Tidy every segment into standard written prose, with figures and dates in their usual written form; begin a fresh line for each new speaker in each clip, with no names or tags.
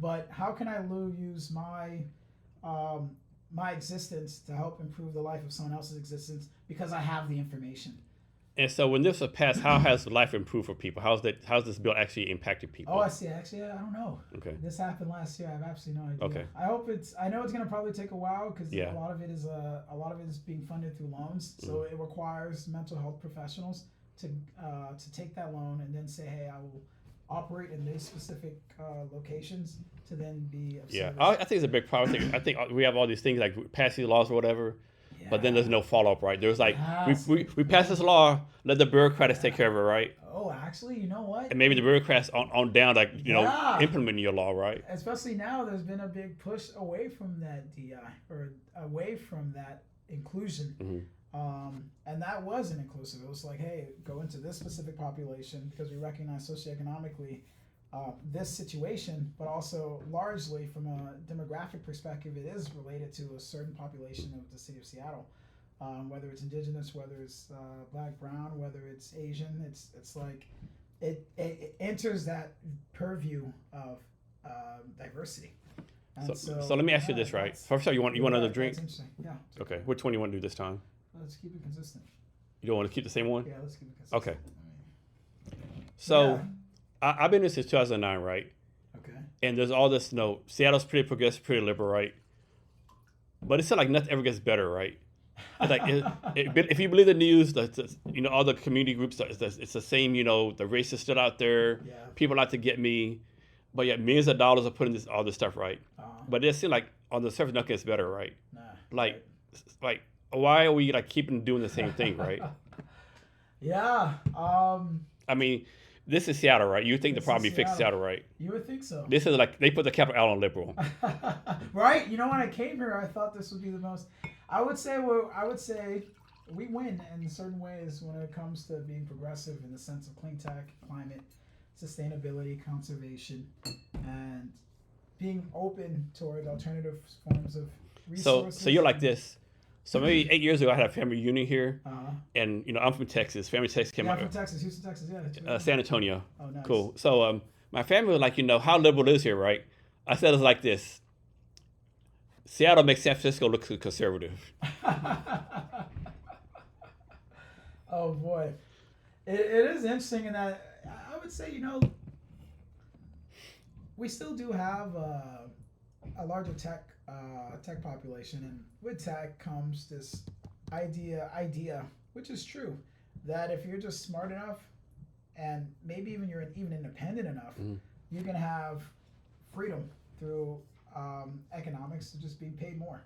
but how can I use um, my existence to help improve the life of someone else's existence because I have the information?
And so when this was passed, how has life improved for people? How's this bill actually impacted
Oh, I
people?
see. Actually, I don't know.
Okay.
This happened last year. I have absolutely no idea.
Okay.
I hope it's. I know it's gonna probably take a while because
Yeah.
a lot of it is being funded through loans. So
Mhm.
it requires mental health professionals to take that loan and then say, hey, I will operate in these specific locations to then be of
Yeah.
service.
I think it's a big problem. I think we have all these things like pass these laws or whatever, but then
Yeah.
there's no follow up, right? There's like
Yes.
we pass this law, let the bureaucrats take
Yeah.
care of it, right?
Oh, actually, you know what?
And maybe the bureaucrats on down, like
Yeah.
implementing your law, right?
Especially now, there's been a big push away from that DI or away from that inclusion.
Hmm.
And that wasn't inclusive. It was like, hey, go into this specific population because we recognize socioeconomically this situation, but also largely from a demographic perspective, it is related to a certain population of the city of Seattle. Whether it's indigenous, whether it's black, brown, whether it's Asian, it's like it enters that purview of diversity.
So,
And so,
so let me ask you
yeah,
this, right?
that's
First of all, you want another drink?
that's interesting. Yeah.
Okay. Which one you want to do this time?
Let's keep it consistent.
You don't want to keep the same one?
Yeah, let's keep it consistent.
Okay.
I mean,
So
yeah.
I've been here since 2009, right?
Okay.
And there's all this, Seattle's pretty progressive, pretty liberal, right? But it's still like nothing ever gets better, right? It's like if you believe the news, all the community groups, it's the same. The racists still out there.
Yeah.
People out to get me, but yet millions of dollars are putting all this stuff right. But it seems like on the surface, nothing gets better, right?
Nah.
Like, like why are we like keeping doing the same thing, right?
Yeah.
I mean, this is Seattle, right? You think the
This
problem
is
be fixed
Seattle.
Seattle, right?
You would think so.
This is like they put the capital L on liberal.
Right? You know, when I came here, I thought this would be the most. I would say we win in certain ways when it comes to being progressive in the sense of clean tech, climate, sustainability, conservation, and being open toward alternative forms of resources.
So you're like this. So maybe 8 years ago, I had a family reunion here,
Uh-huh.
and I'm from Texas. Family Texas came
Yeah,
out.
from Texas, Houston, Texas. Yeah. That's right.
San Antonio.
Oh, nice.
Cool. So my family was like, how liberal it is here, right? I said it's like this. Seattle makes San Francisco look conservative.
Oh boy, it is interesting in that I would say we still do have a larger tech population, and with tech comes this idea, which is true, that if you're just smart enough, and maybe even you're even independent enough,
Mhm.
you can have freedom through economics of just being paid more.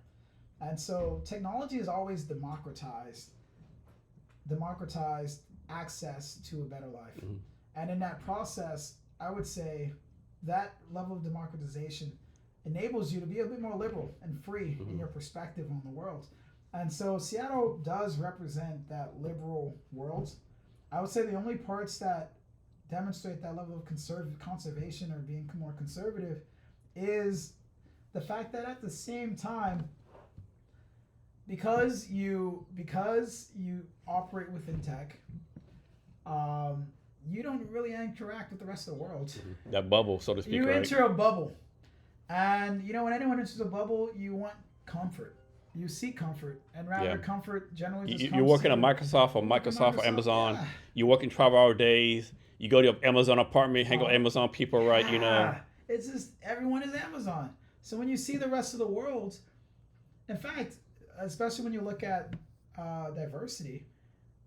And so technology is always democratized access to a better life.
Mhm.
And in that process, I would say that level of democratization enables you to be a bit more liberal and free in your perspective on the world. And so Seattle does represent that liberal world. I would say the only parts that demonstrate that level of conservation or being more conservative is the fact that at the same time, because you operate within tech, you don't really interact with the rest of the world.
That bubble, so to speak,
You
right?
enter a bubble, and when anyone enters a bubble, you want comfort. You seek comfort, and rather
Yeah.
comfort generally just
You
comes
work in a
to-
Microsoft or
you work in
Microsoft or Amazon.
yeah.
You work in 12-hour days. You go to your Amazon apartment, hang out with Amazon people, right?
Yeah. It's just everyone is Amazon. So when you see the rest of the world, in fact, especially when you look at diversity,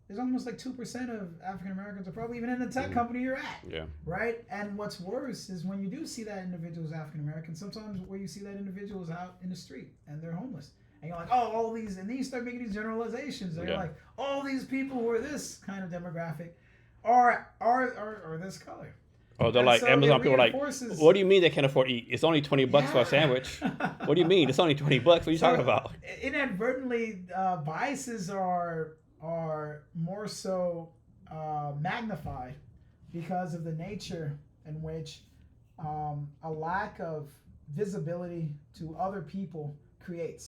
there's almost like 2% of African Americans are probably even in the tech company you're at.
Yeah.
Right? And what's worse is when you do see that individual is African American, sometimes where you see that individual is out in the street and they're homeless. And you're like, oh, all these, and then you start making these generalizations. And you're like, all these people who are this kind of demographic are this color.
Oh, they're
And
like
so
Amazon
it
people are like,
reinforces-
what do you mean they can't afford to eat? It's only $20 for a sandwich. What do you mean? It's only $20. What are you talking about?
Inadvertently, biases are more so magnified because of the nature in which a lack of visibility to other people creates.